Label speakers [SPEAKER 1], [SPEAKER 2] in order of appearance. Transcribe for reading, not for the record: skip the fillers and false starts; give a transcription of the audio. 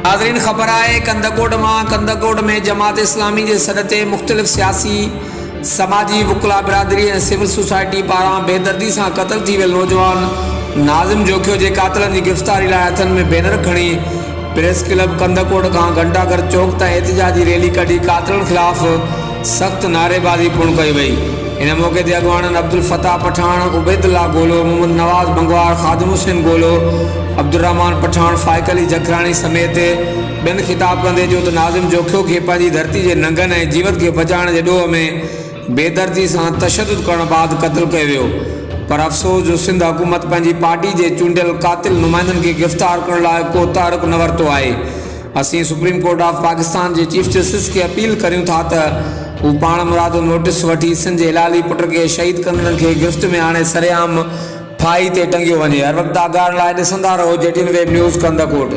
[SPEAKER 1] नाज़रीन ख़बर है कंदकोट में जमात इस्लामी के सॾ ते मुख़्तलिफ़ सियासी समाजी वुकला बिरादरी और सिविल सोसाइटी पारां बेदर्दी से क़त्ल थी वियल नौजवान नाज़िम जोखियो के कातिलनि की गिरफ़्तारी लाइ हथनि में बैनर खणी प्रेस क्लब कंदकोट का घंटाघर चौक ताईं एहतिजाजी रैली कढी कातिलनि खिलाफ़ सख्त नारेबाज़ी पूर्ण कई वई। इन मौके ते अॻवाननि अब्दुल फताह पठान, उबैदुल्लाह गोलो, मोहम्मद नवाज़ बंगवार, खादिम हुसैन गोलो, अब्दुर्रहमान पठान, फाइक अली जखरानी समेत बिन खिताब कंदे जो तो नाज़िम जोखियो के पंहिंजी धरती के नंगन और जीवत के बचाने के ॾोह में बेदर्दी से तशद्दुद करण बाद क़त्ल किया वियो। पर अफ़सोस जो सिंध हुकूमत पंहिंजी पार्टी के चूंडियल कातिल नुमाइंदनि के गिरफ़्तार करण लाइ को तारुक न वरितो आहे। असीं सुप्रीम कोर्ट ऑफ पाकिस्तान के चीफ जस्टिस के अपील करूँ था त हू पाण मुरादो नोटिस वठी सिंध जे हिलाली पुट के शहीद कंदड़नि के गिरफ़्त में आणे सरेआम फाही ते टंगियो वञे। हर वक़्तु आगाह लाइ ॾिसंदा रहो JTN वेब न्यूज़ कंदकोट।